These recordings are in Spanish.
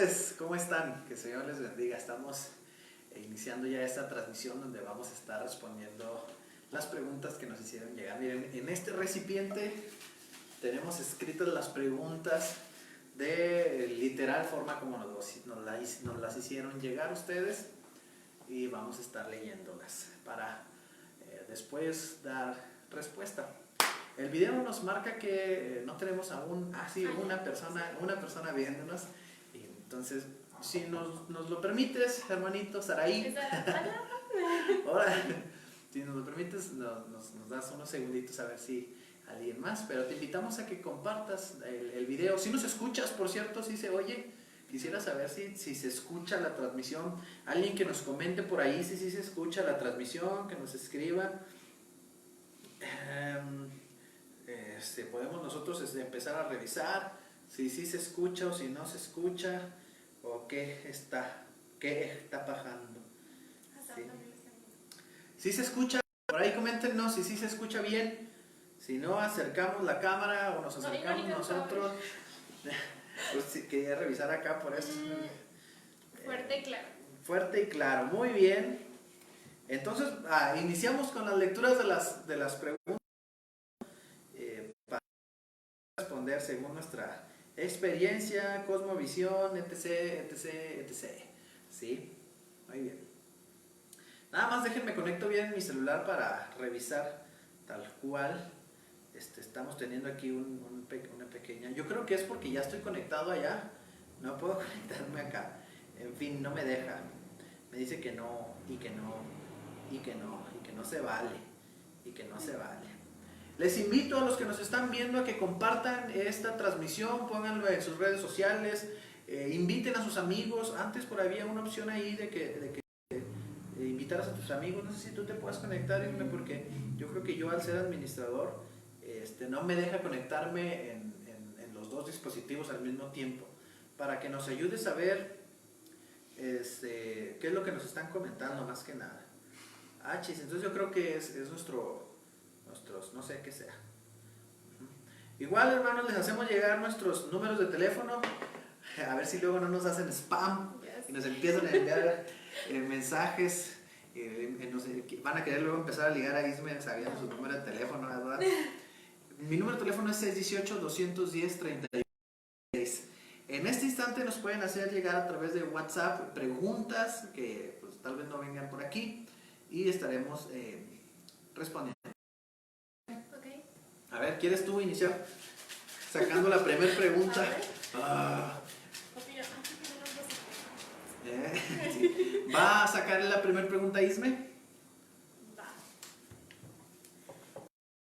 tardes, ¿cómo están? Que el Señor les bendiga. Estamos iniciando ya esta transmisión donde vamos a estar respondiendo las preguntas que nos hicieron llegar. Miren, en este recipiente tenemos escritas las preguntas de literal forma como nos las hicieron llegar ustedes, y vamos a estar leyéndolas para después dar respuesta. El video nos marca que no tenemos aún una persona viéndonos, y entonces si nos lo permites, hermanito Saraí, ahora, si nos lo permites, nos das unos segunditos a ver si alguien más, pero te invitamos a que compartas el video. Si nos escuchas, por cierto, si se oye, quisiera saber si se escucha la transmisión. Alguien que nos comente por ahí si se escucha la transmisión, que nos escriba. Podemos nosotros empezar a revisar si se escucha o si no se escucha, o qué está pasando. Si se escucha, por ahí coméntenos si se escucha bien. Si no, acercamos la cámara o nos acercamos nosotros. Pues quería revisar acá por eso. Fuerte y claro. Fuerte y claro, muy bien. Entonces, iniciamos con las lecturas de las preguntas para responder según nuestra experiencia, cosmovisión, etc. ¿Sí? Muy bien. Nada más déjenme conecto bien mi celular para revisar tal cual. Estamos teniendo aquí una pequeña... Yo creo que es porque ya estoy conectado allá. No puedo conectarme acá. En fin, no me deja. Me dice que no, y que no se vale. Les invito a los que nos están viendo a que compartan esta transmisión, pónganlo en sus redes sociales, inviten a sus amigos. Antes por había una opción ahí de que invitaras a tus amigos. No sé si tú te puedas conectar, Isme, porque yo creo que yo, al ser administrador, no me deja conectarme en los dos dispositivos al mismo tiempo, para que nos ayudes a ver qué es lo que nos están comentando, más que nada. Entonces yo creo que es nuestros, no sé qué sea. Igual, hermanos, les hacemos llegar nuestros números de teléfono, a ver si luego no nos hacen spam y nos empiezan a enviar mensajes. Van a querer luego empezar a ligar a Isme sabiendo su número de teléfono, ¿verdad? Mi número de teléfono es 618-210-36. En este instante nos pueden hacer llegar a través de WhatsApp preguntas que pues, tal vez no vengan por aquí, y estaremos respondiendo. Okay. A ver, ¿quieres tú iniciar sacando la primera pregunta? Sí. ¿Va a sacar la primera pregunta, Isme? Va.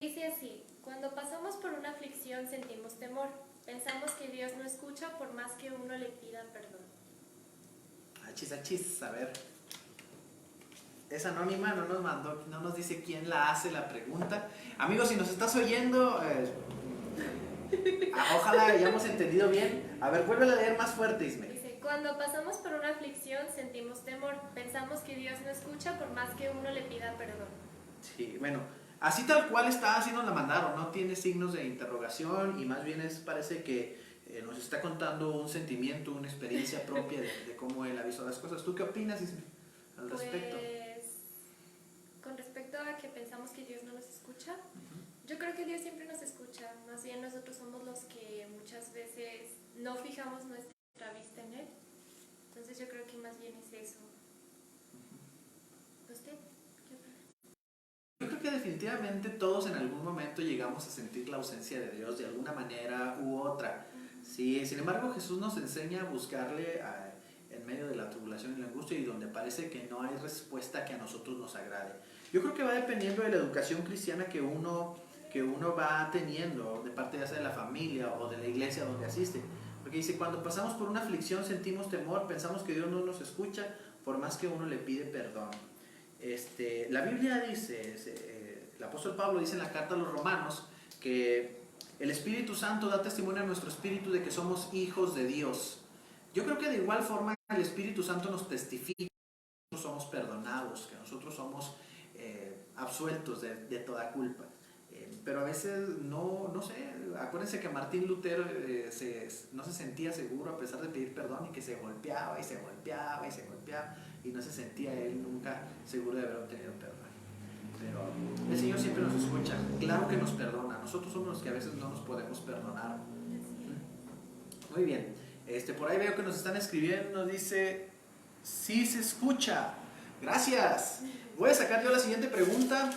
Dice así: cuando pasamos por una aflicción sentimos temor. Pensamos que Dios no escucha por más que uno le pida perdón. A ver. Es anónima, no nos dice quién la hace la pregunta. Amigos, si nos estás oyendo, ojalá hayamos entendido bien. A ver, vuelve a leer más fuerte, Isme. Dice: cuando pasamos por una aflicción sentimos temor. Pensamos que Dios no escucha por más que uno le pida perdón. Sí, bueno, así tal cual está, así nos la mandaron. No tiene signos de interrogación, y más bien parece que nos está contando un sentimiento, una experiencia propia de cómo él avisó las cosas. ¿Tú qué opinas, Isme, al respecto? Con respecto a que pensamos que Dios no nos escucha, yo creo que Dios siempre nos escucha. Más bien nosotros somos los que muchas veces no fijamos nuestra vista en Él. Entonces yo creo que más bien es eso. ¿Usted qué opina? Yo creo que definitivamente todos en algún momento llegamos a sentir la ausencia de Dios de alguna manera u otra. Sí, sin embargo, Jesús nos enseña a buscarle en medio de la tribulación y la angustia, y donde parece que no hay respuesta que a nosotros nos agrade. Yo creo que va dependiendo de la educación cristiana que uno va teniendo, de parte ya sea de la familia o de la iglesia donde asiste. Porque dice: cuando pasamos por una aflicción sentimos temor, pensamos que Dios no nos escucha por más que uno le pide perdón. La Biblia dice, el apóstol Pablo dice en la carta a los Romanos, que el Espíritu Santo da testimonio a nuestro espíritu de que somos hijos de Dios. Yo creo que de igual forma el Espíritu Santo nos testifica que nosotros somos perdonados, que nosotros somos absueltos de toda culpa. pero a veces no sé, acuérdense que Martín Lutero no se sentía seguro a pesar de pedir perdón y que se golpeaba y se golpeaba y se golpeaba y no se sentía él nunca seguro de haber obtenido perdón. Pero el Señor siempre nos escucha, claro que nos perdona, nosotros somos los que a veces no nos podemos perdonar. Muy bien, por ahí veo que nos están escribiendo, nos dice, sí se escucha, gracias. Voy a sacar yo la siguiente pregunta.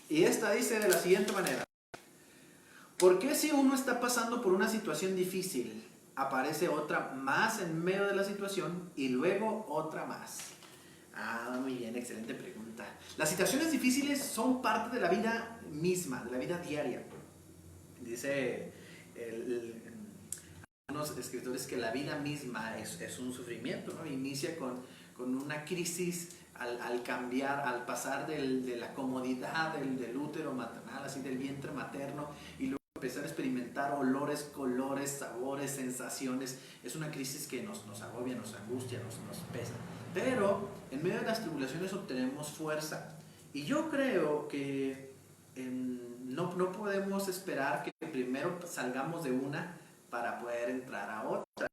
Y esta dice de la siguiente manera: ¿por qué si uno está pasando por una situación difícil, aparece otra más en medio de la situación y luego otra más? Muy bien, excelente pregunta. Las situaciones difíciles son parte de la vida misma, de la vida diaria. Dice algunos escritores que la vida misma es un sufrimiento, ¿no? Inicia con una crisis al cambiar, al pasar de la comodidad del útero maternal, así del vientre materno, y luego empezar a experimentar olores, colores, sabores, sensaciones. Es una crisis que nos agobia, nos angustia, nos pesa. Pero en medio de las tribulaciones obtenemos fuerza. Y yo creo que no podemos esperar que primero salgamos de una para poder entrar a otra.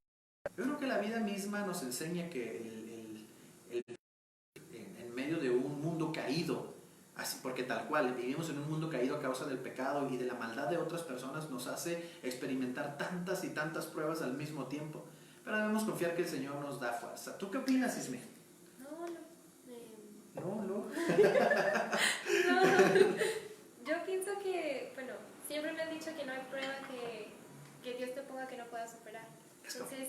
Yo creo que la vida misma nos enseña que en medio de un mundo caído, así, porque tal cual vivimos en un mundo caído a causa del pecado y de la maldad de otras personas, nos hace experimentar tantas y tantas pruebas al mismo tiempo, pero debemos confiar que el Señor nos da fuerza. ¿Tú qué opinas, Isme? No. Yo pienso que, bueno, siempre me han dicho que no hay prueba que Dios te ponga que no puedas superar. Entonces,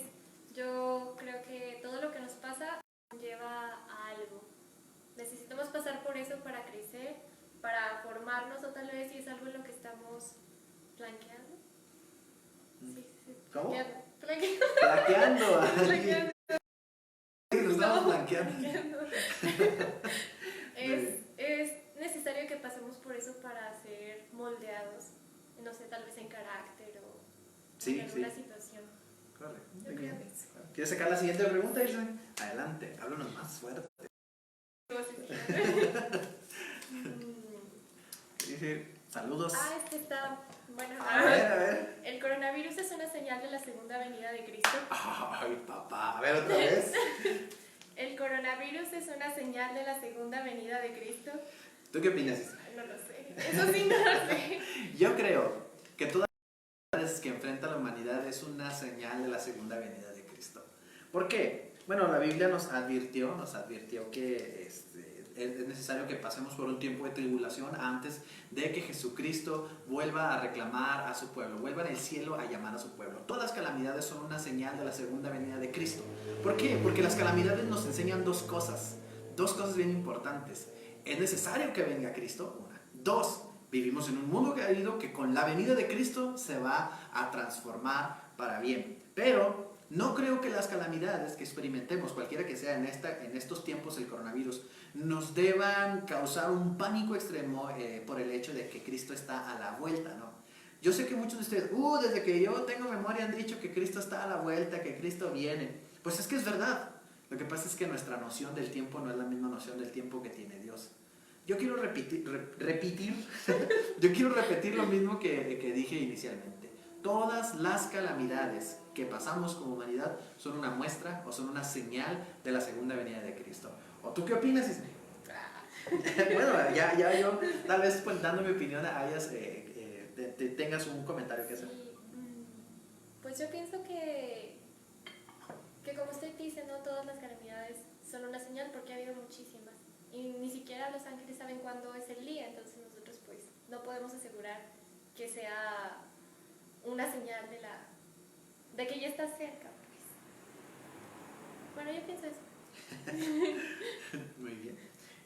yo creo que todo lo que nos pasa lleva a algo. Necesitamos pasar por eso para crecer, para formarnos, o tal vez si es algo en lo que estamos flanqueando. Sí. ¿Cómo? Flanqueando. Estamos flanqueando. Es necesario que pasemos por eso para ser moldeados, no sé, tal vez en carácter o en alguna situación. Correcto. Yo creo que eso. ¿Quieres sacar la siguiente pregunta, Isme? Adelante, háblanos más fuerte. Dice, saludos. Está. Bueno, a ver. El coronavirus es una señal de la segunda venida de Cristo. Ay, papá. A ver, otra vez. El coronavirus es una señal de la segunda venida de Cristo. ¿Tú qué opinas? No lo sé. Eso sí, no lo sé. Yo creo que todas las veces que enfrenta la humanidad es una señal de la segunda venida de Cristo. ¿Por qué? Bueno, la Biblia nos advirtió que es necesario que pasemos por un tiempo de tribulación antes de que Jesucristo vuelva a reclamar a su pueblo, vuelva en el cielo a llamar a su pueblo. Todas las calamidades son una señal de la segunda venida de Cristo. ¿Por qué? Porque las calamidades nos enseñan dos cosas bien importantes. Es necesario que venga Cristo, una. Dos, vivimos en un mundo caído que con la venida de Cristo se va a transformar para bien. Pero no creo que las calamidades que experimentemos, cualquiera que sea en estos tiempos del coronavirus, nos deban causar un pánico extremo por el hecho de que Cristo está a la vuelta, ¿no? Yo sé que muchos de ustedes, desde que yo tengo memoria han dicho que Cristo está a la vuelta, que Cristo viene. Pues es que es verdad. Lo que pasa es que nuestra noción del tiempo no es la misma noción del tiempo que tiene Dios. Yo quiero repetir lo mismo que dije inicialmente. Todas las calamidades que pasamos como humanidad son una muestra o son una señal de la segunda venida de Cristo. ¿O tú qué opinas, Isme? Bueno, ya yo, tal vez pues, dando mi opinión, tengas un comentario que hacer. Sí, pues yo pienso que como usted dice, no todas las calamidades son una señal, porque ha habido muchísimas. Y ni siquiera los ángeles saben cuándo es el día, entonces nosotros pues no podemos asegurar que sea una señal de que ya está cerca, pues. Bueno, yo pienso eso. Muy bien.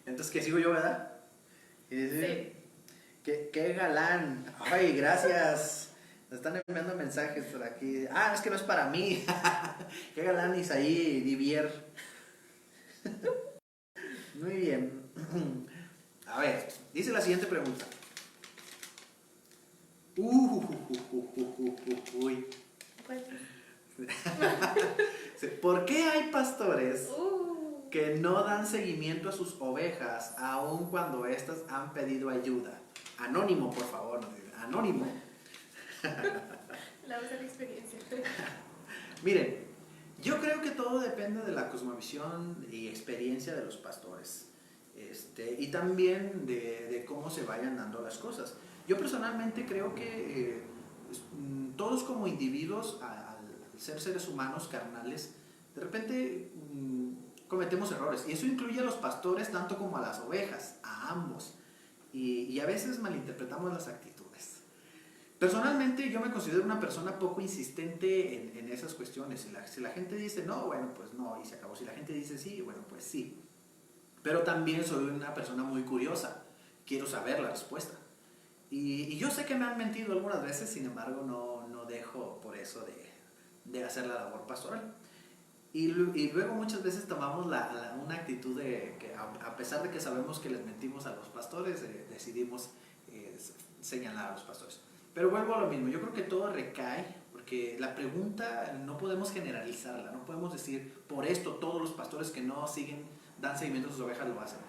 Entonces, ¿qué sigo yo, verdad? Sí. ¿Qué galán? Ay, gracias. Me están enviando mensajes por aquí. Es que no es para mí. ¿Qué galán Isaí Divier? Muy bien. A ver, dice la siguiente pregunta. Uy. ¿Por qué hay pastores que no dan seguimiento a sus ovejas aun cuando éstas han pedido ayuda. Anónimo, por favor, anónimo. La voz de la experiencia. Miren, yo creo que todo depende de la cosmovisión y experiencia de los pastores. Y también de cómo se vayan dando las cosas. Yo personalmente creo que todos como individuos, al ser seres humanos carnales, de repente cometemos errores. Y eso incluye a los pastores tanto como a las ovejas, a ambos. Y a veces malinterpretamos las actitudes. Personalmente yo me considero una persona poco insistente en esas cuestiones. Si la gente dice no, bueno, pues no, y se acabó. Si la gente dice sí, bueno, pues sí. Pero también soy una persona muy curiosa. Quiero saber la respuesta. Y yo sé que me han mentido algunas veces, sin embargo no dejo por eso de hacer la labor pastoral. Y luego muchas veces tomamos una actitud de que a pesar de que sabemos que les mentimos a los pastores, decidimos señalar a los pastores. Pero vuelvo a lo mismo, yo creo que todo recae, porque la pregunta no podemos generalizarla, no podemos decir por esto todos los pastores que no dan seguimiento a sus ovejas lo hacen.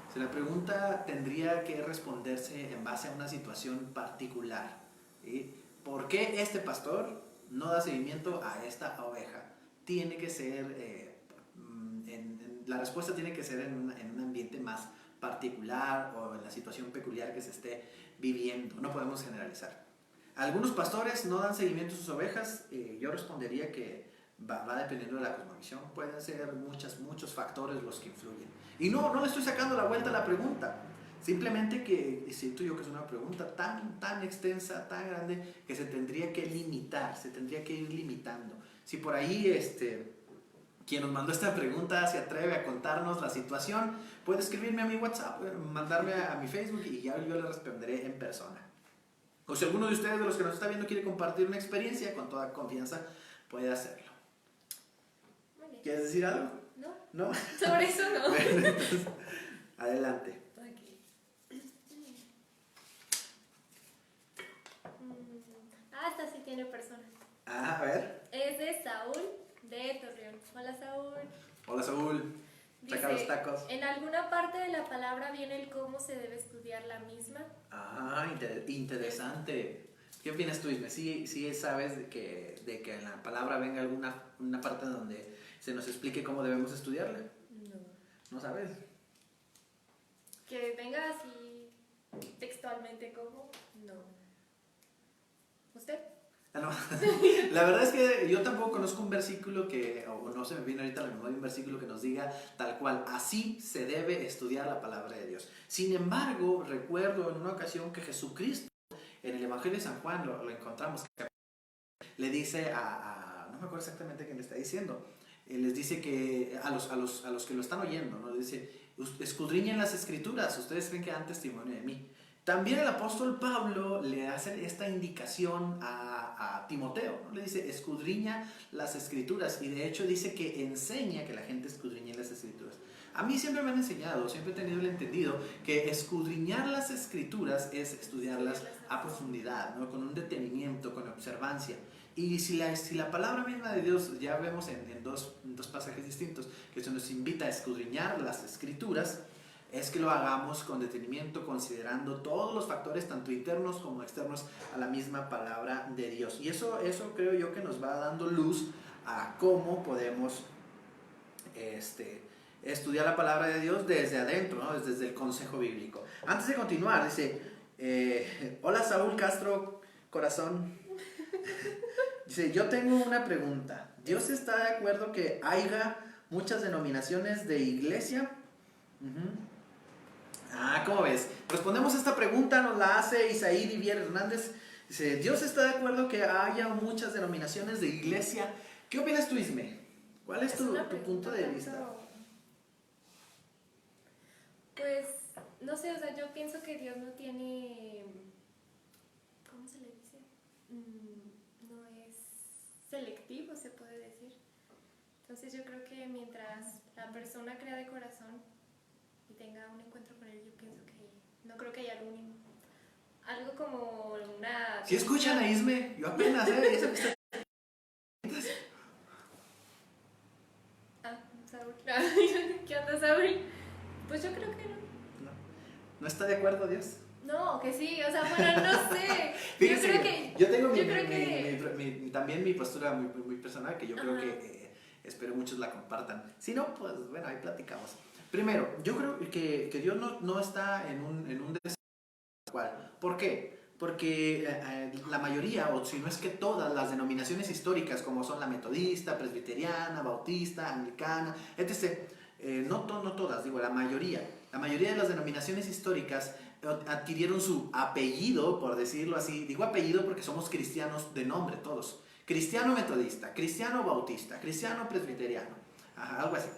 O sea, la pregunta tendría que responderse en base a una situación particular. ¿Sí? ¿Por qué este pastor no da seguimiento a esta oveja? Tiene que ser, la respuesta tiene que ser en un ambiente más particular o en la situación peculiar que se esté viviendo. No podemos generalizar. Algunos pastores no dan seguimiento a sus ovejas. Yo respondería que va dependiendo de la cosmovisión. Pueden ser muchos factores los que influyen. Y no le estoy sacando la vuelta a la pregunta. Simplemente que siento yo que es una pregunta tan extensa, tan grande, que se tendría que limitar, se tendría que ir limitando. Si por ahí quien nos mandó esta pregunta se atreve a contarnos la situación, puede escribirme a mi WhatsApp, mandarme a mi Facebook y ya yo le responderé en persona. O si alguno de ustedes, de los que nos está viendo, quiere compartir una experiencia, con toda confianza puede hacerlo. ¿Quieres decir algo? ¿No? Sobre eso no. Bueno, entonces, adelante. Esta sí tiene persona. A ver. Es de Saúl de Torreón. Hola, Saúl. Hola, Saúl. Saca Dice, los tacos. en alguna parte de la palabra viene el cómo se debe estudiar la misma. Interesante. ¿Qué opinas tú, Isme? ¿Sí sabes de que en la palabra venga una parte donde se nos explique cómo debemos estudiarla? No. ¿No sabes? Que venga así textualmente como, no. ¿Usted? No. La verdad es que yo tampoco conozco un versículo o no se me viene ahorita a la memoria un versículo que nos diga tal cual, así se debe estudiar la palabra de Dios. Sin embargo, recuerdo en una ocasión que Jesucristo, en el Evangelio de San Juan, lo encontramos, le dice no me acuerdo exactamente qué le está diciendo, les dice que a los que lo están oyendo, ¿no? Le dice, escudriñen las escrituras, ustedes creen que dan testimonio de mí. También el apóstol Pablo le hace esta indicación a Timoteo, ¿no? Le dice, escudriña las escrituras, y de hecho dice que enseña que la gente escudriñe las escrituras. A mí siempre me han enseñado, siempre he tenido el entendido que escudriñar las escrituras es estudiarlas a profundidad, ¿no? Con un detenimiento, con observancia. Y si la palabra misma de Dios, ya vemos en dos pasajes distintos, que se nos invita a escudriñar las escrituras, es que lo hagamos con detenimiento, considerando todos los factores, tanto internos como externos, a la misma palabra de Dios. Y eso creo yo que nos va dando luz a cómo podemos estudiar la palabra de Dios desde adentro, ¿no? Desde el consejo bíblico. Antes de continuar, dice, hola Saúl Castro, corazón. Dice, yo tengo una pregunta. ¿Dios está de acuerdo que haya muchas denominaciones de iglesia? ¿Cómo ves? Respondemos a esta pregunta, nos la hace Isaí Divier Hernández. Dice, ¿Dios está de acuerdo que haya muchas denominaciones de iglesia? ¿Qué opinas tú, Isme? ¿Cuál es tu punto de vista? Pues, no sé, o sea, yo pienso que Dios no tiene, ¿cómo se le dice? No es selectivo, se puede decir. Entonces yo creo que mientras la persona crea de corazón y tenga un encuentro con él, yo pienso que no creo que haya algo como una... Si escuchan a Isme, yo apenas, Saúl, ¿qué onda? Saúl? Pues yo creo que no. ¿No? ¿No está de acuerdo Dios? No, que sí, o sea, bueno, no sé. Fíjense yo creo que... yo tengo también mi postura muy personal, que yo creo que espero muchos la compartan. Si no, pues bueno, ahí platicamos. Primero, yo creo que Dios no está en un cual. ¿Por qué? Porque la mayoría, o si no es que todas las denominaciones históricas, como son la metodista, presbiteriana, bautista, anglicana, etc., no todas, digo, la mayoría de las denominaciones históricas adquirieron su apellido, por decirlo así. Digo apellido porque somos cristianos de nombre todos. Cristiano metodista, cristiano bautista, cristiano presbiteriano, algo así.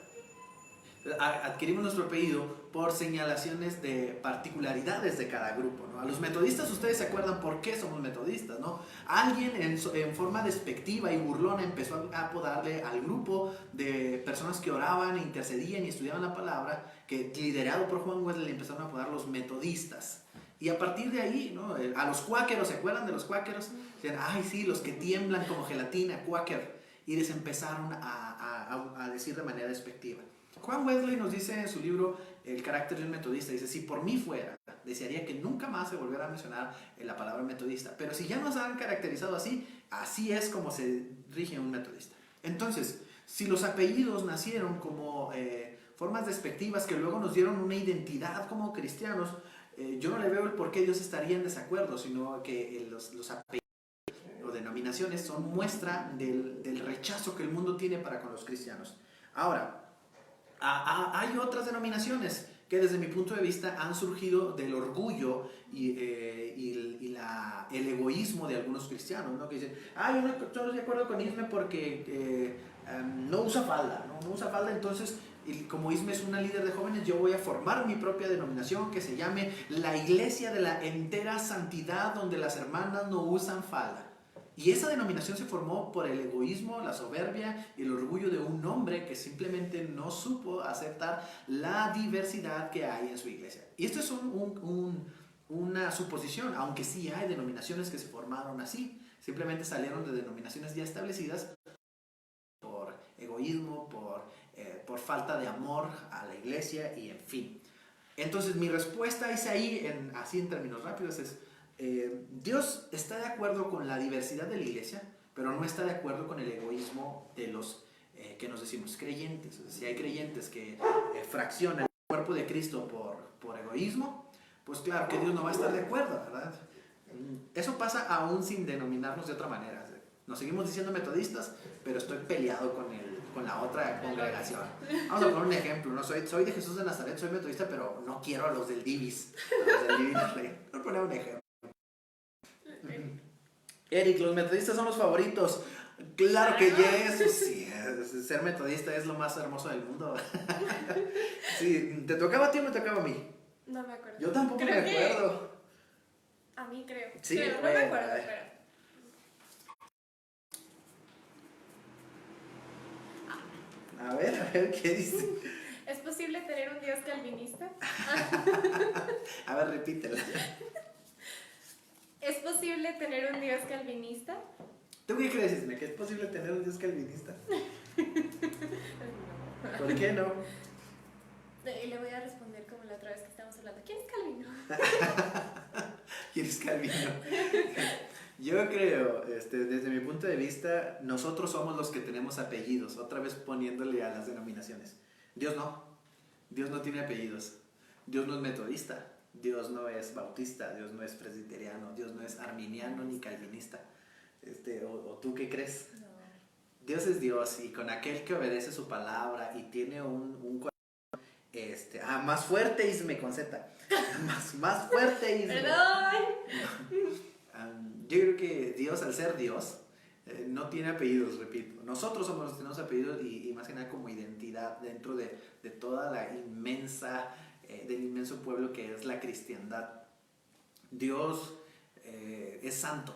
Adquirimos nuestro apellido por señalaciones de particularidades de cada grupo, ¿no? A los metodistas, ustedes se acuerdan por qué somos metodistas, ¿no? Alguien en forma despectiva y burlona empezó a apodarle al grupo de personas que oraban, intercedían y estudiaban la palabra, que liderado por Juan Wesley, le empezaron a apodar los metodistas. Y a partir de ahí, ¿no? A los cuáqueros, ¿se acuerdan de los cuáqueros? Decían, ay sí, los que tiemblan como gelatina, cuáquer. Y les empezaron a decir de manera despectiva. Juan Wesley nos dice en su libro El carácter de un metodista, dice, si por mí fuera, desearía que nunca más se volviera a mencionar la palabra metodista, pero si ya nos han caracterizado así, así es como se rige un metodista. Entonces, si los apellidos nacieron como formas despectivas que luego nos dieron una identidad como cristianos, yo no le veo el por qué Dios estaría en desacuerdo, sino que los apellidos o denominaciones son muestra del rechazo que el mundo tiene para con los cristianos. Ahora, hay otras denominaciones que desde mi punto de vista han surgido del orgullo y el egoísmo de algunos cristianos, ¿no? Que dicen, yo no estoy de acuerdo con Isme porque no usa falda, ¿no? No usa falda, entonces como Isme es una líder de jóvenes, yo voy a formar mi propia denominación que se llame la Iglesia de la Entera Santidad, donde las hermanas no usan falda. Y esa denominación se formó por el egoísmo, la soberbia y el orgullo de un hombre que simplemente no supo aceptar la diversidad que hay en su iglesia. Y esto es una suposición, aunque sí hay denominaciones que se formaron así. Simplemente salieron de denominaciones ya establecidas por egoísmo, por falta de amor a la iglesia y en fin. Entonces mi respuesta es ahí, así en términos rápidos, es... Dios está de acuerdo con la diversidad de la iglesia, pero no está de acuerdo con el egoísmo de los que nos decimos creyentes. O sea, si hay creyentes que fraccionan el cuerpo de Cristo por egoísmo, pues claro que Dios no va a estar de acuerdo, ¿verdad? Eso pasa aún sin denominarnos de otra manera. Nos seguimos diciendo metodistas, pero estoy peleado con la otra congregación. Vamos a poner un ejemplo, ¿no? Soy de Jesús de Nazaret, soy metodista, pero no quiero a los del Divis. Voy a poner un ejemplo. Eric, los metodistas son los favoritos. Claro que yes, sí, ser metodista es lo más hermoso del mundo. Sí, ¿te tocaba a ti o me tocaba a mí? No me acuerdo. Yo tampoco me acuerdo. A mí creo. Sí, pero no me acuerdo, pero... A ver, ¿qué dice? ¿Es posible tener un Dios calvinista? A ver, repítela. ¿Es posible tener un Dios calvinista? ¿Tú qué crees, Isme? ¿Que es posible tener un Dios calvinista? ¿Por qué no? Y le voy a responder como la otra vez que estábamos hablando. ¿Quién es Calvino? ¿Quién es Calvino? Yo creo, desde mi punto de vista, nosotros somos los que tenemos apellidos, otra vez poniéndole a las denominaciones. Dios no tiene apellidos. Dios no es metodista, Dios no es bautista, Dios no es presbiteriano, Dios no es arminiano ni calvinista. ¿O tú qué crees? No. Dios es Dios, y con aquel que obedece su palabra y tiene un corazón más fuerte, Isme, con Z. más fuerte, Isme. ¡Perdón! Yo creo que Dios, al ser Dios, no tiene apellidos, repito. Nosotros somos los que tenemos apellidos y más que nada como identidad dentro de toda la del inmenso pueblo que es la cristiandad. Dios es santo.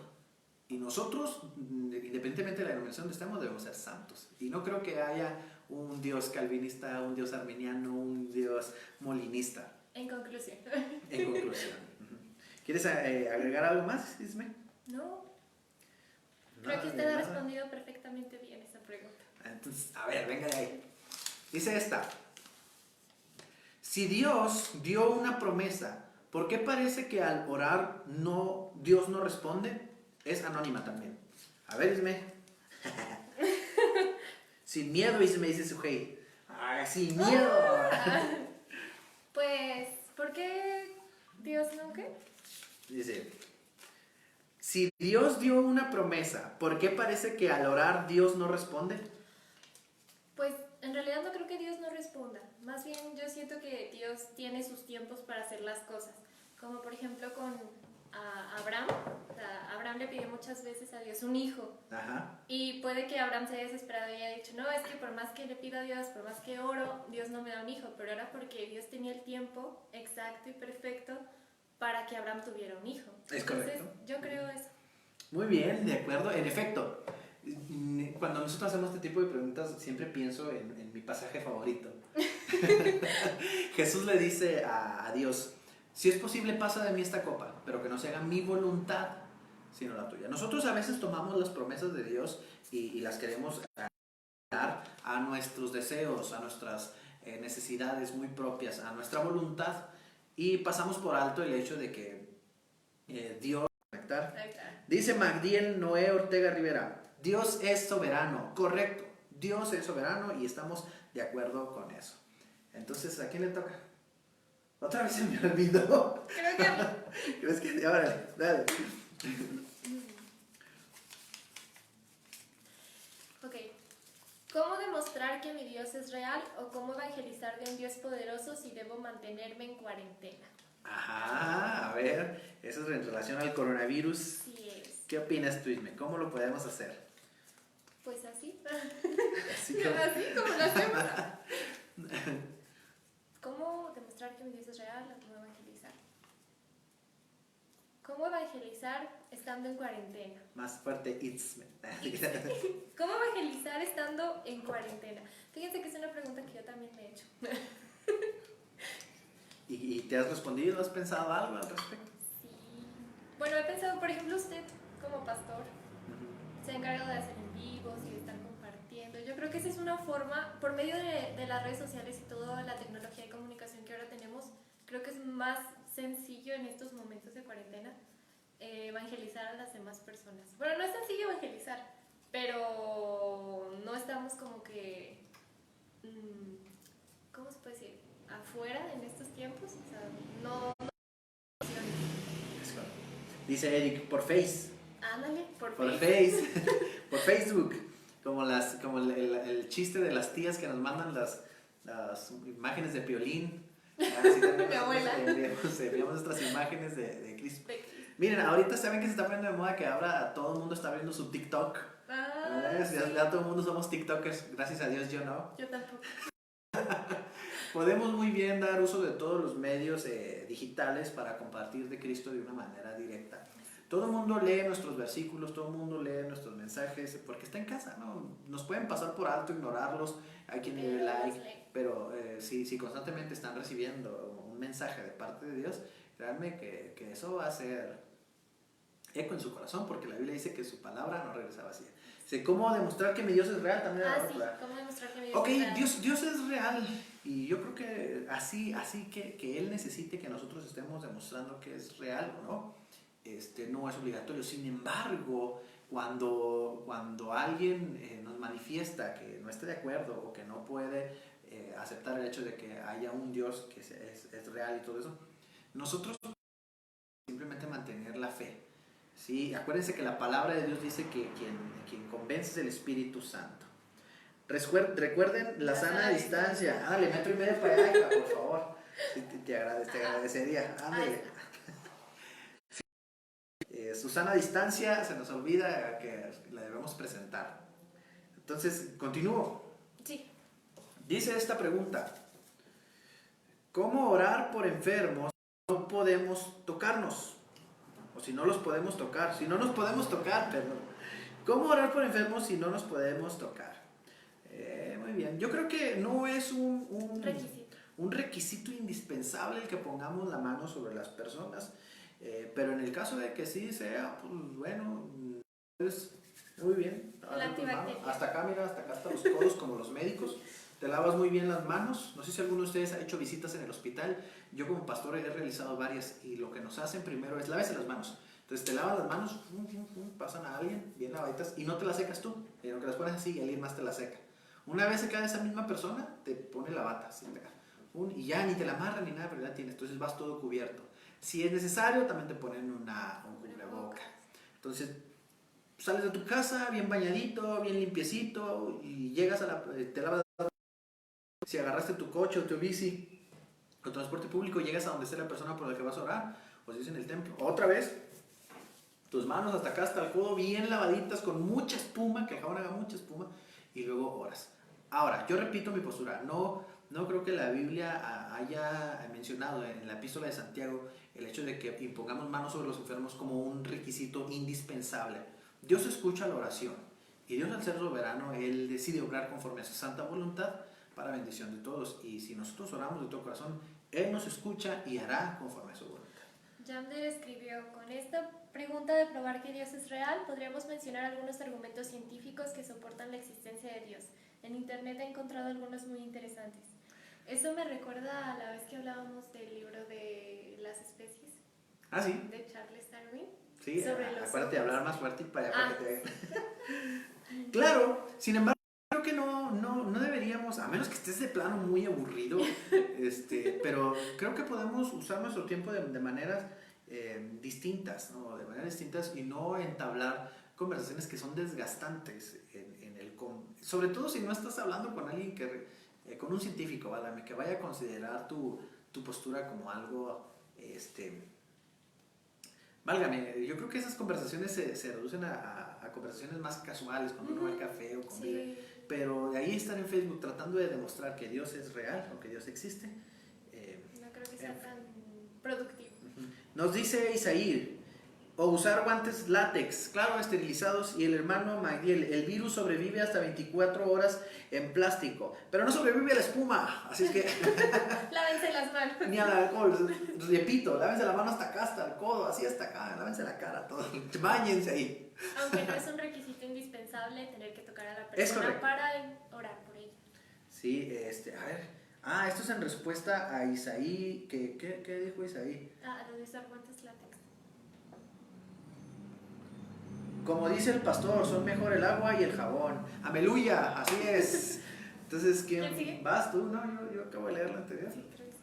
Y nosotros, independientemente de la denominación donde estemos, debemos ser santos. Y no creo que haya un Dios calvinista, un Dios arminiano, un Dios molinista. En conclusión. En conclusión. ¿Quieres agregar algo más, Isme? No. Creo que usted ha respondido perfectamente bien esa pregunta. Entonces, a ver, venga de ahí. Dice esta. Si Dios dio una promesa, ¿por qué parece que al orar Dios no responde? Es anónima también. A ver, Isme. Sin miedo, Isme, dice Sujei. Ay, sin miedo. Pues, ¿por qué Dios no qué? Dice, si Dios dio una promesa, ¿por qué parece que al orar Dios no responde? Pues en realidad no creo que Dios no responda. Más bien yo siento que Dios tiene sus tiempos para hacer las cosas. Como por ejemplo con Abraham. O sea, Abraham le pidió muchas veces a Dios un hijo. Ajá. Y puede que Abraham se haya desesperado y haya dicho, no, es que por más que le pido a Dios, por más que oro, Dios no me da un hijo. Pero era porque Dios tenía el tiempo exacto y perfecto para que Abraham tuviera un hijo. Es correcto. Entonces, yo creo eso. Muy bien, de acuerdo. En efecto, cuando nosotros hacemos este tipo de preguntas, siempre pienso en mi pasaje favorito. Jesús le dice a Dios, si es posible, pasa de mí esta copa, pero que no se haga mi voluntad, sino la tuya. Nosotros a veces tomamos las promesas de Dios y las queremos dar a nuestros deseos, a nuestras necesidades muy propias, a nuestra voluntad, y pasamos por alto el hecho de que Dios conectar. Dice Magdiel Noé Ortega Rivera, Dios es soberano, correcto, Dios es soberano y estamos de acuerdo con eso. Entonces, ¿a quién le toca? Otra vez se me olvidó. Creo que a mí. ¿Crees que? Órale, dale. Ok. ¿Cómo demostrar que mi Dios es real o cómo evangelizar de un Dios poderoso si debo mantenerme en cuarentena? Ajá, a ver, eso es en relación al coronavirus. Sí es. ¿Qué opinas tú, Isme? ¿Cómo lo podemos hacer? Pues así. Así como... Así como lo hacemos. ¿Cómo demostrar que mi Dios es real o cómo evangelizar? ¿Cómo evangelizar estando en cuarentena? Más fuerte, Isme. ¿Cómo evangelizar estando en cuarentena? Fíjense que es una pregunta que yo también me he hecho. ¿Y te has respondido? ¿Has pensado algo al respecto? Sí. Bueno, he pensado, por ejemplo, usted como pastor se ha encargado de hacer en vivos y de estar compartiendo. Yo creo que esa es una forma, por medio de las redes sociales y toda la tecnología de comunicación que ahora tenemos, creo que es más sencillo en estos momentos de cuarentena evangelizar a las demás personas. Bueno, no es sencillo evangelizar, pero no estamos como que, ¿cómo se puede decir? Afuera en estos tiempos, o sea, no. Dice Eric, por Face. Ándale, por Face. Por Facebook. Como el chiste de las tías que nos mandan las imágenes de Piolín. Así Mi abuela. Veíamos nuestras imágenes de Cristo. Miren, ahorita saben que se está poniendo de moda que ahora todo el mundo está abriendo su TikTok. Sí. Ya todo el mundo somos TikTokers, gracias a Dios yo no. Yo tampoco. Podemos muy bien dar uso de todos los medios digitales para compartir de Cristo de una manera directa. Todo el mundo lee nuestros versículos, todo el mundo lee nuestros mensajes, porque está en casa, ¿no? Nos pueden pasar por alto, ignorarlos, hay quien le dé like, pero si constantemente están recibiendo un mensaje de parte de Dios, créanme que eso va a ser eco en su corazón, porque la Biblia dice que su palabra no regresa vacía. Dice, ¿cómo demostrar que mi Dios es real? También Sí, ¿cómo demostrar que mi Dios ok, es real? Dios es real, y yo creo que así que Él necesite que nosotros estemos demostrando que es real o no, no es obligatorio. Sin embargo, cuando alguien nos manifiesta que no esté de acuerdo o que no puede aceptar el hecho de que haya un Dios que es real y todo eso, nosotros simplemente mantener la fe. ¿Sí? Acuérdense que la palabra de Dios dice que quien convence es el Espíritu Santo. Recuerden la sana distancia. Ándale, 1.5 metros para allá, por favor. Sí, te agradecería. Ándale. Su sana distancia se nos olvida que la debemos presentar. Entonces, continúo. Sí. Dice esta pregunta: ¿cómo orar por enfermos si no podemos tocarnos? O si no los podemos tocar. Si no nos podemos tocar, perdón. ¿Cómo orar por enfermos si no nos podemos tocar? Muy bien. Yo creo que no es un requisito indispensable el que pongamos la mano sobre las personas. Pero en el caso de que sí sea, pues bueno, pues muy bien. El antibacterial. Hasta acá, mira, hasta acá, hasta los codos como los médicos. Te lavas muy bien las manos. No sé si alguno de ustedes ha hecho visitas en el hospital. Yo como pastor he realizado varias y lo que nos hacen primero es lávese las manos. Entonces te lavas las manos, pasan a alguien bien lavaditas y no te las secas tú, sino que las pones así y alguien más te las seca. Una vez se queda esa misma persona, te pone la bata así, y ya ni te la amarran ni nada, pero ya tienes. Entonces vas todo cubierto. Si es necesario, también te ponen un cubreboca. Entonces sales de tu casa bien bañadito, bien limpiecito y llegas te lavas. Si agarraste tu coche o tu bici o transporte público, llegas a donde esté la persona por la que vas a orar, o si es en el templo. Otra vez, tus manos hasta acá, hasta el codo, bien lavaditas, con mucha espuma, que el jabón haga mucha espuma, y luego oras. Ahora, yo repito mi postura, no creo que la Biblia haya mencionado en la epístola de Santiago el hecho de que impongamos manos sobre los enfermos como un requisito indispensable. Dios escucha la oración, y Dios al ser soberano, Él decide obrar conforme a su santa voluntad para bendición de todos, y si nosotros oramos de todo corazón, Él nos escucha y hará conforme a su voluntad. Jamder escribió, con esta pregunta de probar que Dios es real, podríamos mencionar algunos argumentos científicos que soportan la existencia de Dios. En internet he encontrado algunos muy interesantes. Eso me recuerda a la vez que hablábamos del libro de las especies. ¿Ah, sí? De Charles Darwin. Sí, acuérdate de hablar más fuerte para que te... Sí. Claro, sin embargo, creo que no deberíamos, a menos que estés de plano muy aburrido, pero creo que podemos usar nuestro tiempo de maneras distintas, ¿no? De maneras distintas y no entablar conversaciones que son desgastantes sobre todo si no estás hablando con alguien con un científico, ¿vale? Que vaya a considerar tu postura como algo, válgame, yo creo que esas conversaciones se reducen a conversaciones más casuales, cuando uno va al café o convive, sí. Pero de ahí estar en Facebook tratando de demostrar que Dios es real o que Dios existe, no creo que sea tan productivo. Nos dice Isaí, o usar guantes látex, claro, esterilizados, y el hermano Magdiel, el virus sobrevive hasta 24 horas en plástico, pero no sobrevive a la espuma, así es que... Lávense las manos. Ni al alcohol, repito, lávense la mano hasta acá, hasta el codo, así hasta acá, lávense la cara, todo, báñense ahí. Aunque no es un requisito indispensable tener que tocar a la persona para orar por ella. Sí, a ver, esto es en respuesta a Isaí, ¿qué dijo Isaí? Lo de usar guantes látex. Como dice el pastor, son mejor el agua y el jabón. ¡Aleluya! Así es. Entonces, ¿quién sigue? ¿Vas tú? No, yo acabo de leer la anterior. Sí, creo que sí.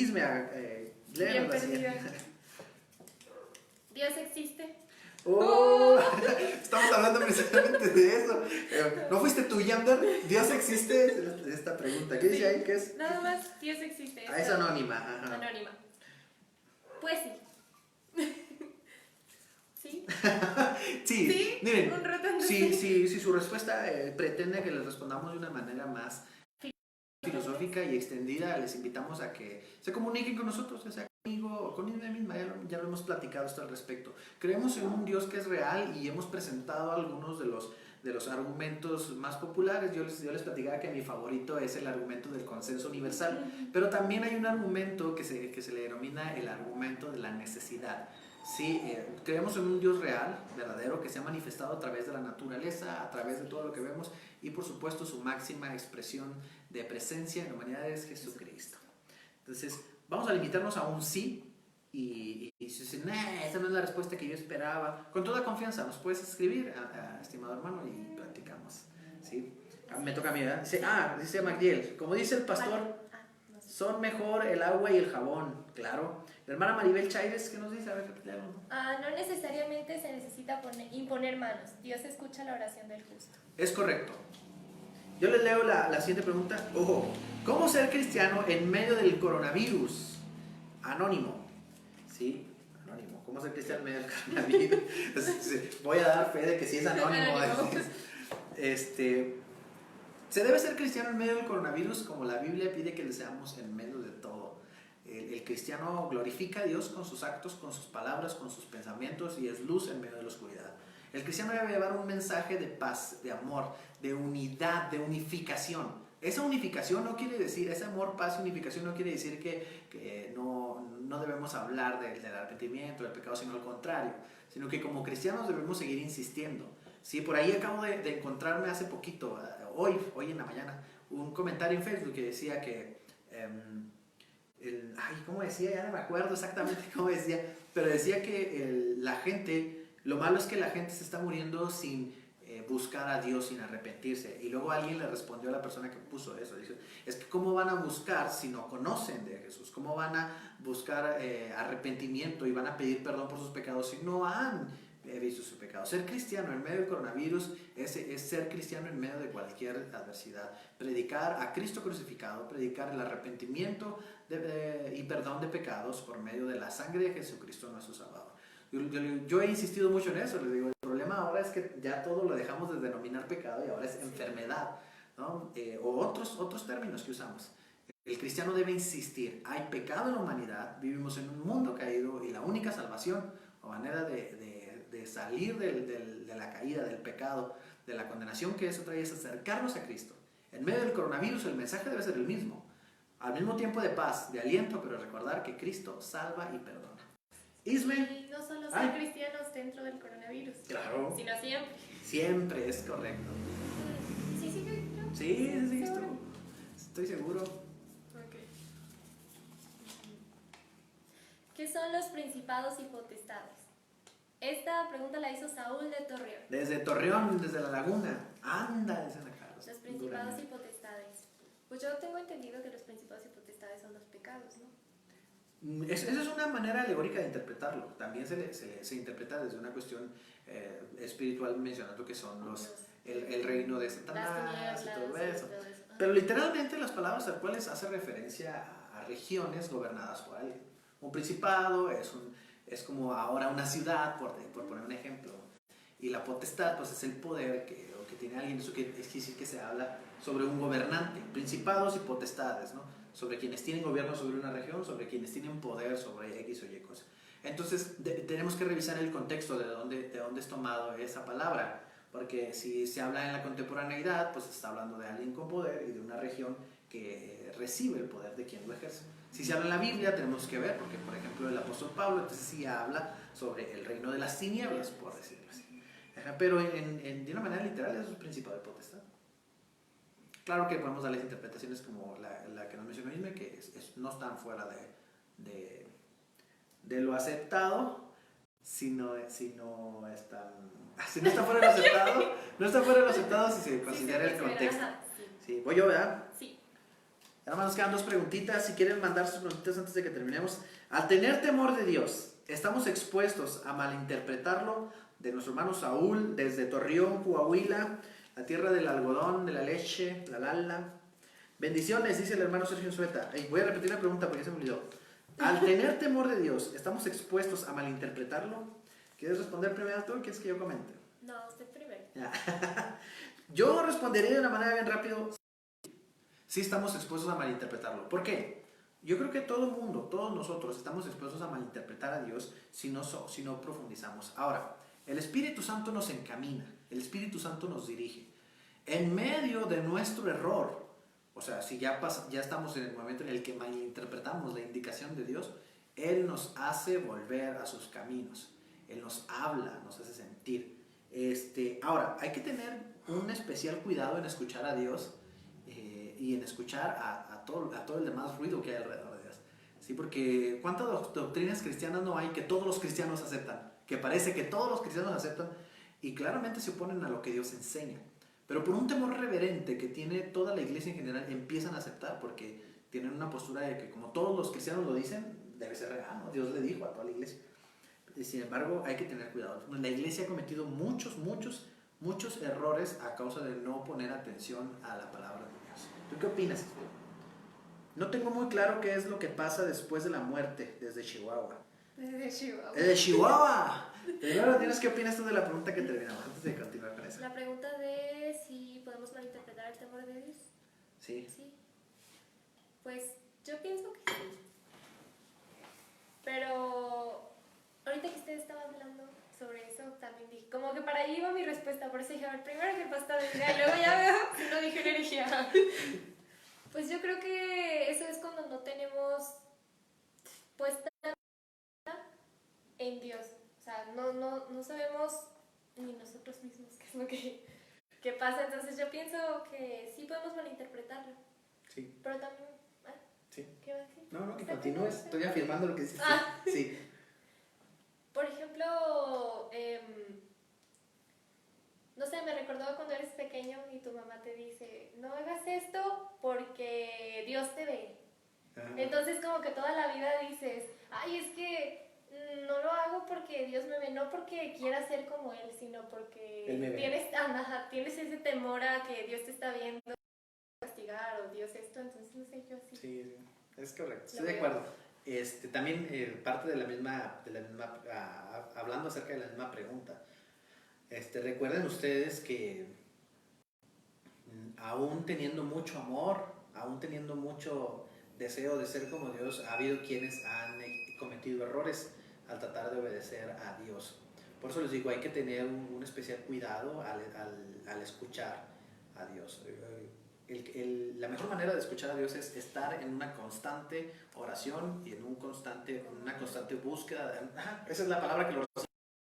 Ismea, léenos la siguiente. ¿Dios existe? Estamos hablando precisamente de eso. ¿No fuiste tú, Yander? ¿Dios existe? Esta pregunta. ¿Qué dice ahí? ¿Qué es? Nada más, Dios existe. Es anónima. Ajá. Anónima. Pues sí. ¿Sí? Sí, miren, un rotundo si su respuesta pretende que les respondamos de una manera más filosófica y extendida, les invitamos a que se comuniquen con nosotros, ya sea conmigo o con ella misma, ya lo hemos platicado esto al respecto. Creemos en un Dios que es real y hemos presentado algunos de los argumentos más populares. Yo les platicaba que mi favorito es el argumento del consenso universal, pero también hay un argumento que se le denomina el argumento de la necesidad. Sí, creemos en un Dios real, verdadero, que se ha manifestado a través de la naturaleza, a través de todo lo que vemos, y por supuesto su máxima expresión de presencia en la humanidad es Jesucristo. Entonces, vamos a limitarnos a un sí, y si dicen, esa no es la respuesta que yo esperaba, con toda confianza nos puedes escribir, estimado hermano, y platicamos. ¿Sí? Me toca a mí, ¿verdad? Dice Magdiel, como dice el pastor, son mejor el agua y el jabón, claro. La hermana Maribel Chaires, ¿qué nos dice? A ver, no necesariamente se necesita imponer manos. Dios escucha la oración del justo. Es correcto. Yo les leo la siguiente pregunta. Ojo, ¿cómo ser cristiano en medio del coronavirus? Anónimo. ¿Sí? Anónimo. ¿Cómo ser cristiano en medio del coronavirus? Voy a dar fe de que sí es anónimo. Se debe ser cristiano en medio del coronavirus como la Biblia pide que le seamos en medio de todo. El cristiano glorifica a Dios con sus actos, con sus palabras, con sus pensamientos y es luz en medio de la oscuridad. El cristiano debe llevar un mensaje de paz, de amor, de unidad, de unificación. Esa unificación no quiere decir, ese amor, paz y unificación no quiere decir que no debemos hablar del arrepentimiento, del pecado, sino al contrario, sino que como cristianos debemos seguir insistiendo. Sí, por ahí acabo de encontrarme hace poquito, hoy en la mañana, un comentario en Facebook que decía que, ¿cómo decía? Ya no me acuerdo exactamente cómo decía, pero decía que la gente, lo malo es que la gente se está muriendo sin buscar a Dios, sin arrepentirse. Y luego alguien le respondió a la persona que puso eso, dice, es que ¿cómo van a buscar si no conocen de Jesús? ¿Cómo van a buscar arrepentimiento y van a pedir perdón por sus pecados si no han visto sus pecados? Ser cristiano en medio del coronavirus es ser cristiano en medio de cualquier adversidad. Predicar a Cristo crucificado, predicar el arrepentimiento y perdón de pecados por medio de la sangre de Jesucristo nuestro Salvador. Yo he insistido mucho en eso, les digo, el problema ahora es que ya todo lo dejamos de denominar pecado y ahora es enfermedad, ¿no? O otros términos que usamos. El cristiano debe insistir, hay pecado en la humanidad, vivimos en un mundo caído y la única salvación o manera de salir de la caída, del pecado, de la condenación que eso trae es acercarnos a Cristo. En medio del coronavirus el mensaje debe ser el mismo, al mismo tiempo de paz, de aliento, pero recordar que Cristo salva y perdona. Isme. Y no solo ser cristianos dentro del coronavirus, claro, sino siempre. Siempre es correcto. ¿Sí sigue? ¿No? Sí, estoy seguro. Okay. ¿Qué son los principados y potestades? Esta pregunta la hizo Saúl de Torreón. Desde Torreón, desde la laguna. Anda, desde la casa. Los principados y potestades. Pues yo tengo entendido que los principados y potestades son los pecados, ¿no? Esa es una manera alegórica de interpretarlo. También se interpreta desde una cuestión espiritual, mencionando que son el reino de Satanás y todo eso. Pero literalmente las palabras al cuales hace referencia a regiones gobernadas por alguien. Un principado es como ahora una ciudad, por poner un ejemplo. Y la potestad pues es el poder que tiene alguien. Eso es decir que se habla sobre un gobernante. Principados y potestades, ¿no? Sobre quienes tienen gobierno sobre una región, sobre quienes tienen poder sobre X o Y cosas. Entonces tenemos que revisar el contexto de dónde es tomado esa palabra, porque si se habla en la contemporaneidad, pues se está hablando de alguien con poder y de una región que recibe el poder de quien lo ejerce. Si se habla en la Biblia, tenemos que ver, porque por ejemplo el apóstol Pablo entonces sí habla sobre el reino de las tinieblas, por decirlo así. Pero de una manera literal eso es principado de potestad. Claro que podemos darles interpretaciones como la que nos mencionó Isme, que no están fuera de lo aceptado, si no está fuera de lo aceptado, no está fuera de lo aceptado si se considera el contexto. Sí, voy yo, ¿verdad? Sí. Nada más nos quedan 2 preguntitas, si quieren mandar sus preguntitas antes de que terminemos. Al tener temor de Dios, ¿estamos expuestos a malinterpretarlo? De nuestro hermano Saúl, desde Torreón, Coahuila, la tierra del algodón, de la leche, la lala. Bendiciones, dice el hermano Sergio Sueta. Voy a repetir la pregunta porque ya se me olvidó. Al tener temor de Dios, ¿estamos expuestos a malinterpretarlo? ¿Quieres responder primero tú o quieres que yo comente? No, usted primero. Yo responderé de una manera bien rápido. Sí estamos expuestos a malinterpretarlo. ¿Por qué? Yo creo que todo el mundo, todos nosotros estamos expuestos a malinterpretar a Dios si no profundizamos. Ahora, el Espíritu Santo nos encamina, el Espíritu Santo nos dirige. En medio de nuestro error, o sea, si ya estamos en el momento en el que malinterpretamos la indicación de Dios, Él nos hace volver a sus caminos. Él nos habla, nos hace sentir. Ahora, hay que tener un especial cuidado en escuchar a Dios y en escuchar a todo el demás ruido que hay alrededor de Dios. ¿Sí? Porque ¿cuántas doctrinas cristianas no hay que todos los cristianos aceptan? Que parece que todos los cristianos aceptan y claramente se oponen a lo que Dios enseña. Pero por un temor reverente que tiene toda la iglesia en general, empiezan a aceptar porque tienen una postura de que como todos los cristianos lo dicen, debe ser real, ¿no? Dios le dijo a toda la iglesia. Y sin embargo, hay que tener cuidado. La iglesia ha cometido muchos errores a causa de no poner atención a la palabra de Dios. ¿Tú qué opinas? No tengo muy claro qué es lo que pasa después de la muerte desde Chihuahua. Desde Chihuahua. ¡Desde Chihuahua! Primero tienes qué opinas tú de la pregunta que terminamos antes de continuar con eso. La pregunta de si podemos malinterpretar el temor de Dios. Sí. Pues yo pienso que sí. Pero ahorita que usted estaba hablando sobre eso, también dije, como que para ahí iba mi respuesta, por eso dije, a ver, primero que el pastor diga y luego ya veo si no dije energía. Pues yo creo que eso es cuando no tenemos puesta en Dios. O sea, no sabemos ni nosotros mismos qué ¿qué pasa? Entonces yo pienso que sí podemos malinterpretarlo. Sí. Pero también, Sí. ¿qué va a decir? No, que Está continúes. bien, Estoy afirmando lo que dices. Sí. Por ejemplo, no sé, me recordaba cuando eres pequeño y tu mamá te dice, no hagas esto porque Dios te ve. Ajá. Entonces como que toda la vida dices, ay, es que no lo hago porque Dios me ve, no porque quiera ser como Él, sino porque Él me ve. tienes ese temor a que Dios te está viendo, castigar o Dios esto, entonces no sé, yo así. Sí, es correcto, estoy Lo de veo. acuerdo. También parte de la misma, hablando acerca de la misma pregunta, recuerden ustedes que aún teniendo mucho amor, aún teniendo mucho deseo de ser como Dios, ha habido quienes han cometido errores al tratar de obedecer a Dios. Por eso les digo, hay que tener un especial cuidado al escuchar a Dios. La mejor manera de escuchar a Dios es estar en una constante oración y en una constante búsqueda. Esa es la palabra que lo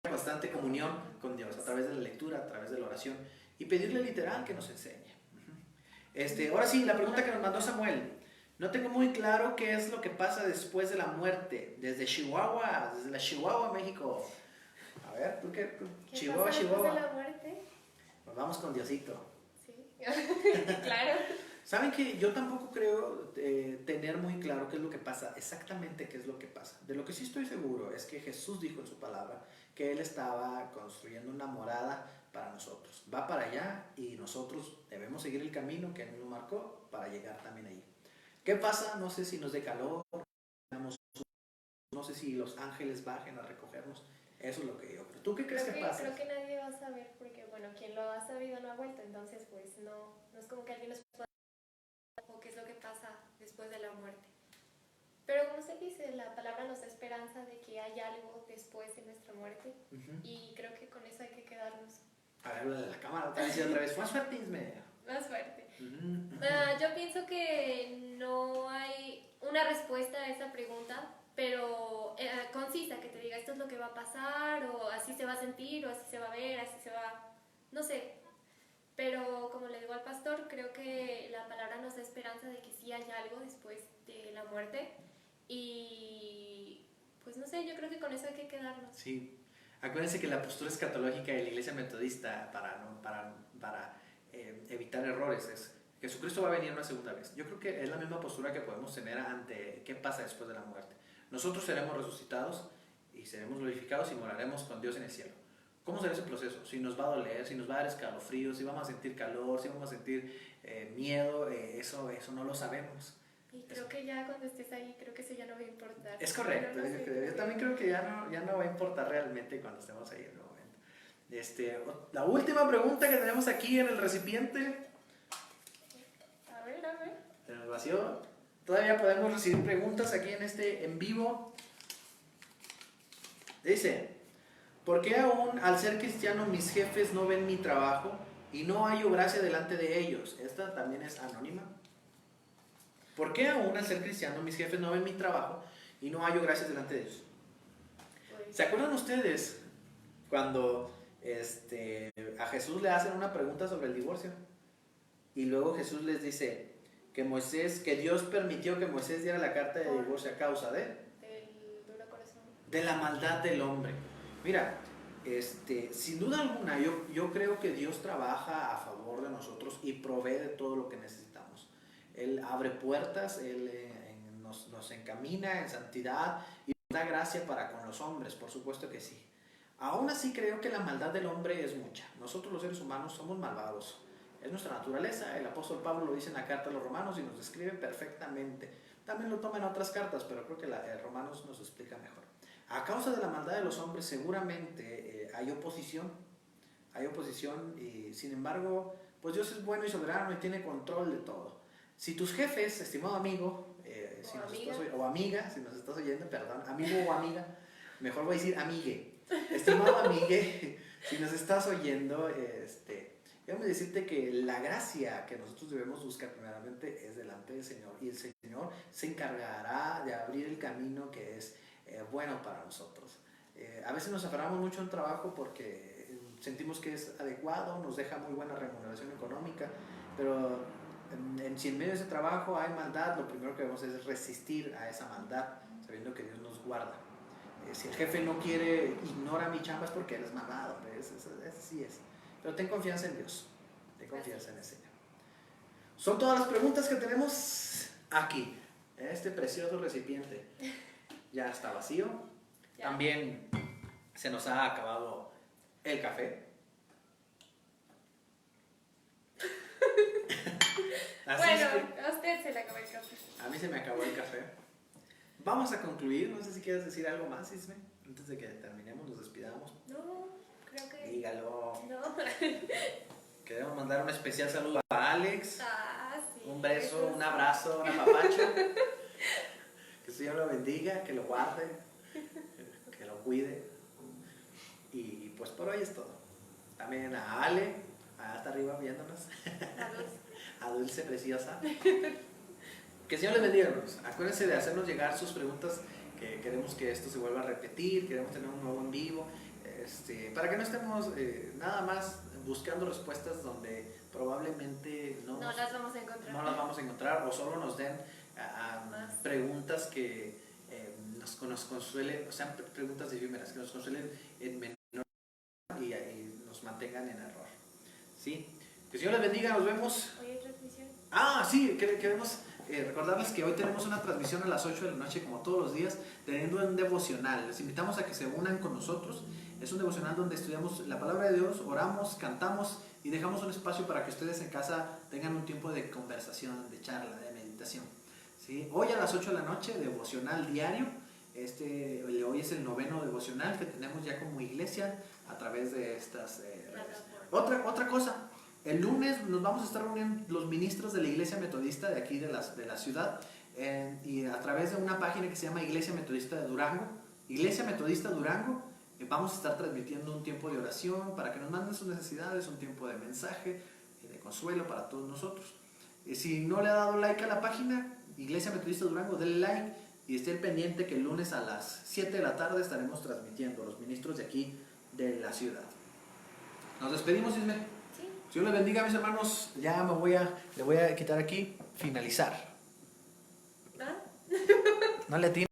una constante comunión con Dios a través de la lectura, a través de la oración y pedirle literal que nos enseñe. Ahora sí, la pregunta que nos mandó Samuel. No tengo muy claro qué es lo que pasa después de la muerte. Desde la Chihuahua, México. A ver, ¿tú qué? ¿Qué Chihuahua, pasa Chihuahua. después de la muerte? Nos vamos con Diosito. Sí, claro. Saben que yo tampoco creo tener muy claro qué es lo que pasa, exactamente qué es lo que pasa. De lo que sí estoy seguro es que Jesús dijo en su palabra que Él estaba construyendo una morada para nosotros. Va para allá y nosotros debemos seguir el camino que Él nos marcó para llegar también ahí. ¿Qué pasa? No sé si nos dé calor, no sé si los ángeles bajen a recogernos. Eso es lo que yo creo. ¿Tú qué crees que pasa? Creo que nadie va a saber porque, bueno, quien lo ha sabido no ha vuelto, entonces pues no es como que alguien nos pueda o qué es lo que pasa después de la muerte. Pero como se dice, la palabra nos da esperanza de que hay algo después de nuestra muerte y creo que con eso hay que quedarnos. A ver, la cámara otra vez. Más fuerte, Isme. Más fuerte. Yo pienso que no hay una respuesta a esa pregunta, pero concisa, que te diga esto es lo que va a pasar, o así se va a sentir, o así se va a ver, así se va, no sé. Pero como le digo al pastor, creo que la palabra nos da esperanza de que sí hay algo después de la muerte. Y pues no sé, yo creo que con eso hay que quedarnos. Sí. Acuérdense que la postura escatológica de la Iglesia Metodista para evitar errores es Jesucristo va a venir una segunda vez. Yo creo que es la misma postura que podemos tener ante qué pasa después de la muerte. Nosotros seremos resucitados y seremos glorificados y moraremos con Dios en el cielo. ¿Cómo será ese proceso? Si nos va a doler, si nos va a dar escalofríos, si vamos a sentir calor, si vamos a sentir miedo, eso no lo sabemos. Y creo que ya cuando estés ahí, creo que eso ya no va a importar. Es correcto, No sé, yo también creo que ya no va a importar realmente cuando estemos ahí en el momento. La última pregunta que tenemos aquí en el recipiente. A ver. En el vacío. Todavía podemos recibir preguntas aquí en vivo. Dice, ¿por qué aún al ser cristiano mis jefes no ven mi trabajo y no hallo gracia delante de ellos? Esta también es anónima. ¿Por qué aún al ser cristiano mis jefes no ven mi trabajo y no hallo gracias delante de ellos? ¿Se acuerdan ustedes cuando a Jesús le hacen una pregunta sobre el divorcio? Y luego Jesús les dice que Dios permitió que Moisés diera la carta de divorcio a causa del duro corazón. De la maldad del hombre. Mira, sin duda alguna yo creo que Dios trabaja a favor de nosotros y provee de todo lo que necesitamos. Él abre puertas, Él nos encamina en santidad y nos da gracia para con los hombres, por supuesto que sí. Aún así creo que la maldad del hombre es mucha. Nosotros los seres humanos somos malvados. Es nuestra naturaleza. El apóstol Pablo lo dice en la carta a los romanos y nos describe perfectamente. También lo toma en otras cartas, pero creo que Romanos nos explica mejor. A causa de la maldad de los hombres seguramente hay oposición y sin embargo, pues Dios es bueno y soberano y tiene control de todo. Si tus jefes, estimado amigo, o amiga, si nos estás oyendo, perdón, amigo o amiga, mejor voy a decir amigue, estimado amigue, si nos estás oyendo, déjame decirte que la gracia que nosotros debemos buscar primeramente es delante del Señor y el Señor se encargará de abrir el camino que es bueno para nosotros. A veces nos aferramos mucho al trabajo porque sentimos que es adecuado, nos deja muy buena remuneración económica, pero si en medio de ese trabajo hay maldad, lo primero que debemos es resistir a esa maldad, sabiendo que Dios nos guarda. Si el jefe no quiere, ignora mi chamba, es porque él es malvado, ¿ves? Así es. Pero ten confianza en Dios, ten confianza en el Señor. Son todas las preguntas que tenemos aquí. Este precioso recipiente ya está vacío. Ya. También se nos ha acabado el café. Así Bueno, es que a usted se le acabó el café. a mí se me acabó el café. Vamos a concluir. No sé si quieres decir algo más, Isme. Antes de que terminemos, nos despidamos. No, creo que... Dígalo. No. Queremos mandar un especial saludo a Alex. Ah, sí. Un beso, Eso un sí. abrazo, un apapacho. Que el Señor lo bendiga, que lo guarde, que lo cuide. Y pues por hoy es todo. También a Ale, hasta arriba viéndonos. Salud. A Dulce Preciosa. Que el Señor les bendiga, hermanos. Acuérdense de hacernos llegar sus preguntas, que queremos que esto se vuelva a repetir, queremos tener un nuevo en vivo, para que no estemos nada más buscando respuestas donde probablemente No las vamos a encontrar. no las vamos a encontrar, o solo nos den Más. preguntas que nos consuelen, o sean preguntas efímeras, que nos consuelen en menor y nos mantengan en error. ¿Sí? Que el Señor les bendiga, nos vemos. Hoy hay transmisión. Sí, queremos recordarles que hoy tenemos una transmisión a las 8 de la noche, como todos los días, teniendo un devocional. Les invitamos a que se unan con nosotros. Es un devocional donde estudiamos la palabra de Dios, oramos, cantamos y dejamos un espacio para que ustedes en casa tengan un tiempo de conversación, de charla, de meditación. ¿Sí? Hoy a las 8 de la noche, devocional diario. Hoy es el 9º devocional que tenemos ya como iglesia a través de estas redes. Otra cosa. El lunes nos vamos a estar reuniendo los ministros de la Iglesia Metodista de aquí de la ciudad y a través de una página que se llama Iglesia Metodista de Durango. Iglesia Metodista Durango, vamos a estar transmitiendo un tiempo de oración para que nos manden sus necesidades, un tiempo de mensaje, de consuelo para todos nosotros. Si no le ha dado like a la página, Iglesia Metodista Durango, denle like y esté pendiente que el lunes a las 7 de la tarde estaremos transmitiendo los ministros de aquí de la ciudad. Nos despedimos, Isme. Dios les bendiga, mis hermanos. Ya le voy a quitar aquí, finalizar. ¿Ah? No le atino.